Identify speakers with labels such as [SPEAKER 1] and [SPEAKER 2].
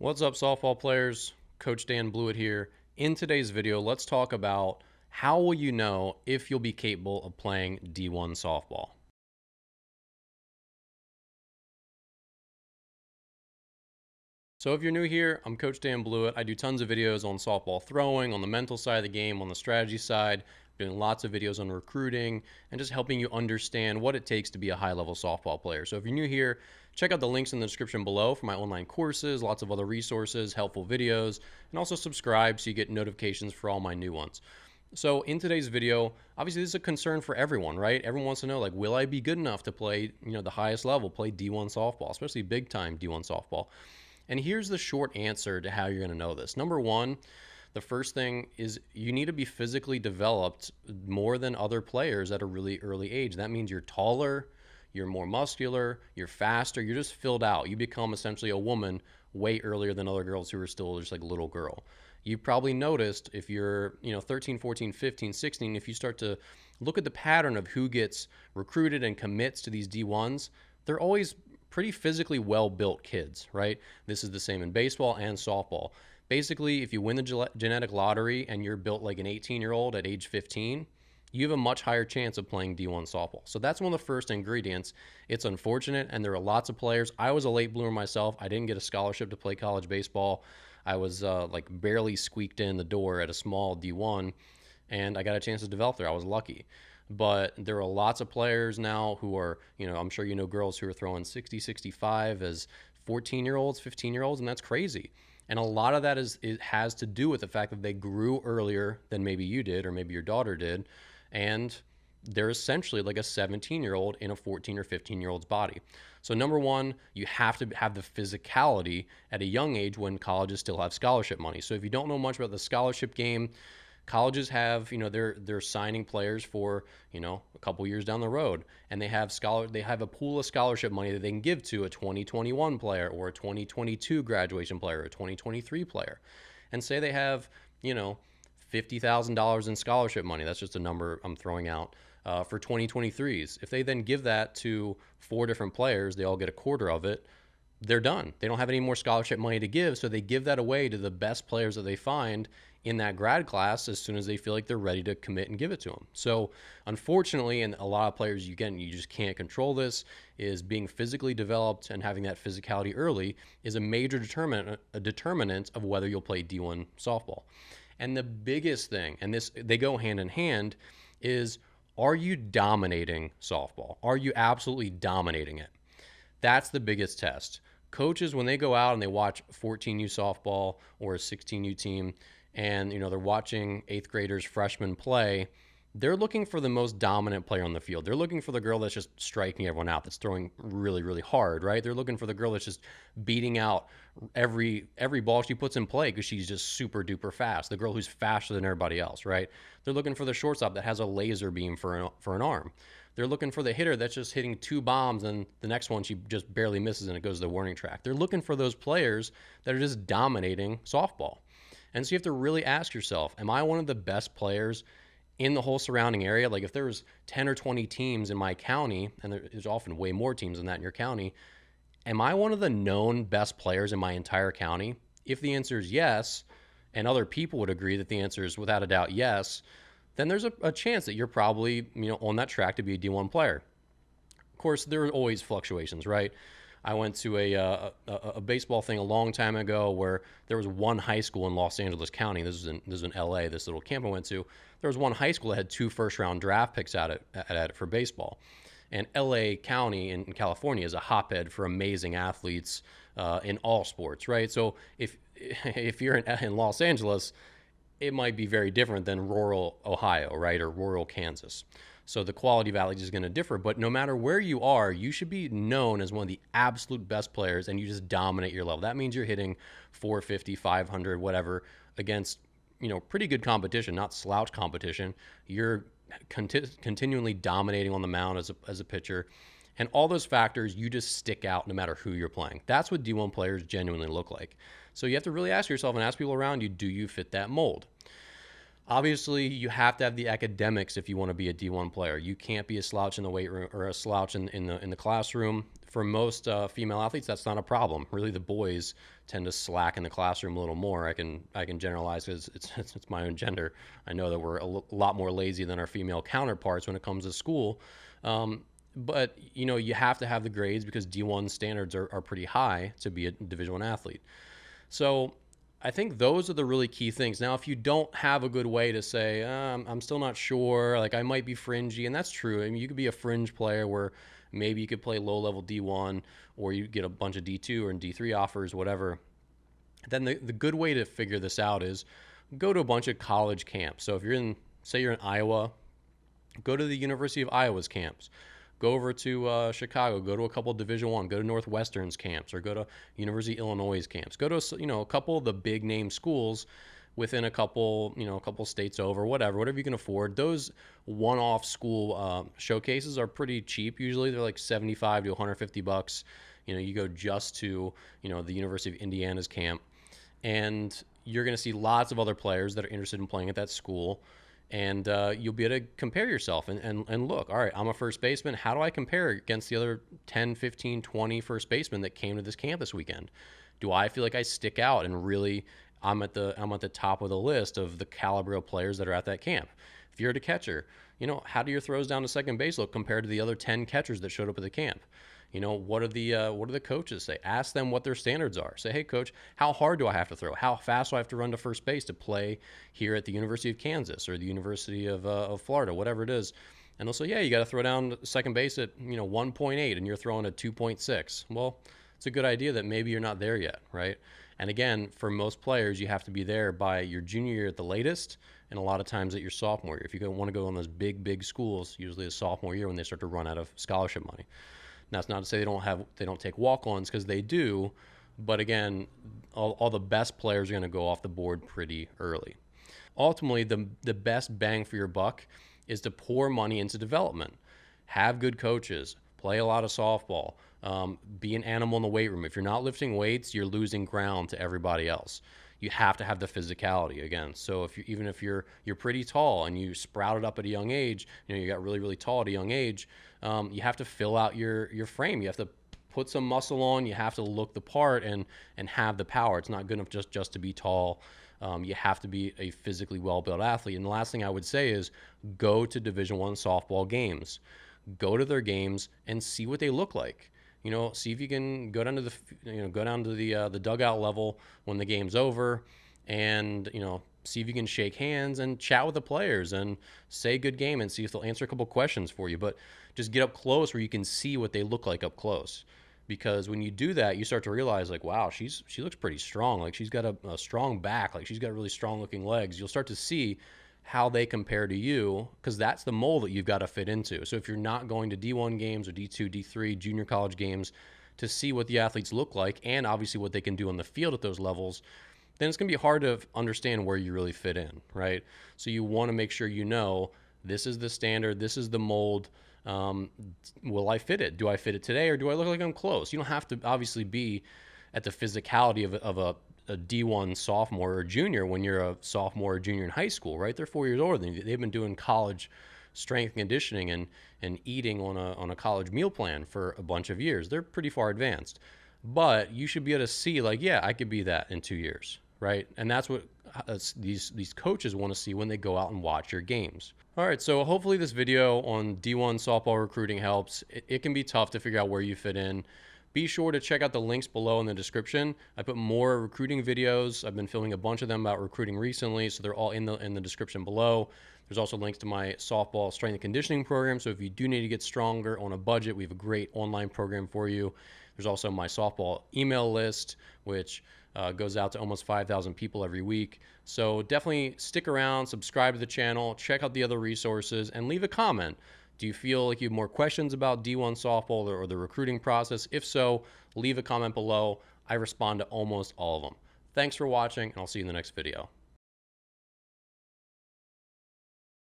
[SPEAKER 1] What's up, softball players? Coach Dan Blewett here. In today's video, let's talk about how will you know if you'll be capable of playing D1 softball. So if you're new here, I'm Coach Dan Blewett. I do tons of videos on softball throwing, on the mental side of the game, on the strategy side, doing lots of videos on recruiting, and just helping you understand what it takes to be a high-level softball player. So if you're new here, check out the links in the description below for my online courses, lots of other resources, helpful videos, and also subscribe so you get notifications for all my new ones. So in today's video, obviously this is a concern for everyone, right? Everyone wants to know, like, will I be good enough to play, the highest level, play D1 softball, especially big time D1 softball? And here's the short answer to how you're going to know this. Number one, the first thing is you need to be physically developed more than other players at a really early age. That means you're taller, you're more muscular, you're faster, you're just filled out. You become essentially a woman way earlier than other girls who are still just like a little girl. You probably noticed if you're, 13, 14, 15, 16, if you start to look at the pattern of who gets recruited and commits to these D1s, they're always pretty physically well-built kids, right? This is the same in baseball and softball. Basically, if you win the genetic lottery and you're built like an 18-year-old at age 15, you have a much higher chance of playing D1 softball. So that's one of the first ingredients. It's unfortunate, and there are lots of players. I was a late bloomer myself. I didn't get a scholarship to play college baseball. I was like barely squeaked in the door at a small D1, and I got a chance to develop there. I was lucky. But there are lots of players now who are, I'm sure you know girls who are throwing 60, 65 as 14-year-olds, 15-year-olds, and that's crazy. And a lot of that it has to do with the fact that they grew earlier than maybe you did or maybe your daughter did. And they're essentially like a 17-year-old in a 14 or 15-year-old's body. So number one, you have to have the physicality at a young age when colleges still have scholarship money. So if you don't know much about the scholarship game, colleges have, they're signing players for, a couple years down the road, and they have a pool of scholarship money that they can give to a 2021 player or a 2022 graduation player or a 2023 player. And say they have, $50,000 in scholarship money. That's just a number I'm throwing out for 2023s. If they then give that to 4 different players, they all get a quarter of it. They're done. They don't have any more scholarship money to give, so they give that away to the best players that they find in that grad class as soon as they feel like they're ready to commit and give it to them. So unfortunately, and a lot of players, you just can't control this, is being physically developed and having that physicality early is a major determinant of whether you'll play D1 softball. And the biggest thing, and they go hand in hand, is are you dominating softball? Are you absolutely dominating it? That's the biggest test. Coaches, when they go out and they watch 14U softball or a 16U team, and they're watching 8th graders, freshmen play, they're looking for the most dominant player on the field. They're looking for the girl that's just striking everyone out, that's throwing really, really hard, right? They're looking for the girl that's just beating out every ball she puts in play because she's just super duper fast. The girl who's faster than everybody else, right? They're looking for the shortstop that has a laser beam for an arm. They're looking for the hitter that's just hitting 2 bombs and the next one she just barely misses and it goes to the warning track. They're looking for those players that are just dominating softball. And so you have to really ask yourself, am I one of the best players in the whole surrounding area? Like if there was 10 or 20 teams in my county, and there's often way more teams than that in your county, am I one of the known best players in my entire county? If the answer is yes, and other people would agree that the answer is without a doubt yes, then there's a chance that you're probably, on that track to be a D1 player. Of course, there are always fluctuations, right? I went to a baseball thing a long time ago where there was one high school in Los Angeles County. This was in LA, this little camp I went to. There was one high school that had 2 first-round draft picks at it for baseball. And LA County in California is a hotbed for amazing athletes in all sports, right? So if you're in Los Angeles, it might be very different than rural Ohio, right, or rural Kansas. So the quality of athletes is going to differ, but no matter where you are, you should be known as one of the absolute best players, and you just dominate your level. That means you're hitting 450, 500, whatever, against pretty good competition, not slouch competition. You're continually dominating on the mound as a pitcher, and all those factors, you just stick out no matter who you're playing. That's what D1 players genuinely look like. So you have to really ask yourself and ask people around you, do you fit that mold? Obviously, you have to have the academics if you want to be a D1 player. You can't be a slouch in the weight room or a slouch in the classroom. For most female athletes, that's not a problem. Really, the boys tend to slack in the classroom a little more. I can generalize because it's my own gender. I know that we're a lot more lazy than our female counterparts when it comes to school. But you have to have the grades because D1 standards are pretty high to be a Division I athlete. So I think those are the really key things. Now, if you don't have a good way to say, I'm still not sure, like I might be fringy, and that's true. I mean, you could be a fringe player where maybe you could play low-level D1, or you get a bunch of D2 or D3 offers, whatever. Then the good way to figure this out is go to a bunch of college camps. So if say you're in Iowa, go to the University of Iowa's camps. Go over to Chicago. Go to a couple of Division I. Go to Northwestern's camps, or go to University of Illinois' camps. Go to a couple of the big name schools within a couple states over, whatever you can afford. Those one-off school showcases are pretty cheap. Usually they're like $75 to $150. You go just to the University of Indiana's camp, and you're going to see lots of other players that are interested in playing at that school. And you'll be able to compare yourself and look, all right, I'm a first baseman. How do I compare against the other 10, 15, 20 first basemen that came to this camp this weekend? Do I feel like I stick out and really I'm at the top of the list of the caliber of players that are at that camp? If you're a catcher, how do your throws down to second base look compared to the other 10 catchers that showed up at the camp? What do the coaches say? Ask them what their standards are. Say, hey, coach, how hard do I have to throw? How fast do I have to run to first base to play here at the University of Kansas or the University of Florida, whatever it is? And they'll say, yeah, you got to throw down second base at 1.8 and you're throwing at 2.6. Well, it's a good idea that maybe you're not there yet, right? And again, for most players, you have to be there by your junior year at the latest, and a lot of times at your sophomore year. If you want to go on those big schools, usually the sophomore year when they start to run out of scholarship money. Now, it's not to say they don't take walk-ons, because they do, but again, all the best players are going to go off the board pretty early. Ultimately, the best bang for your buck is to pour money into development. Have good coaches, play a lot of softball, be an animal in the weight room. If you're not lifting weights, you're losing ground to everybody else. You have to have the physicality again. So even if you're pretty tall and you sprouted up at a young age, you got really tall at a young age, you have to fill out your frame. You have to put some muscle on. You have to look the part and have the power. It's not good enough just to be tall. You have to be a physically well-built athlete. And the last thing I would say is go to Division I softball games. Go to their games and see what they look like. See if you can go down to the dugout level when the game's over, and see if you can shake hands and chat with the players and say good game and see if they'll answer a couple questions for you. But just get up close where you can see what they look like up close, because when you do that, you start to realize, like, wow, she looks pretty strong. Like, she's got a strong back. Like, she's got really strong looking legs. You'll start to see how they compare to you, because that's the mold that you've got to fit into. So if you're not going to D1 games or D2, D3, junior college games to see what the athletes look like and obviously what they can do on the field at those levels, then it's going to be hard to understand where you really fit in, right? So you want to make sure this is the standard, this is the mold. Will I fit it? Do I fit it today, or do I look like I'm close? You don't have to obviously be at the physicality of a D1 sophomore or junior when you're a sophomore or junior in high school, right? They're 4 years older than you. They've been doing college strength and conditioning and eating on a college meal plan for a bunch of years. They're pretty far advanced. But you should be able to see, like, yeah, I could be that in 2 years, right? And that's what these coaches want to see when they go out and watch your games. All right, so hopefully this video on D1 softball recruiting helps. It can be tough to figure out where you fit in. Be sure to check out the links below in the description. I put more recruiting videos. I've been filming a bunch of them about recruiting recently, so they're all in the description below. There's also links to my softball strength and conditioning program, so if you do need to get stronger on a budget, we have a great online program for you. There's also my softball email list, which goes out to almost 5,000 people every week. So definitely stick around, subscribe to the channel, check out the other resources, and leave a comment. Do you feel like you have more questions about D1 softball or the recruiting process? If so, leave a comment below. I respond to almost all of them. Thanks for watching, and I'll see you in the next video.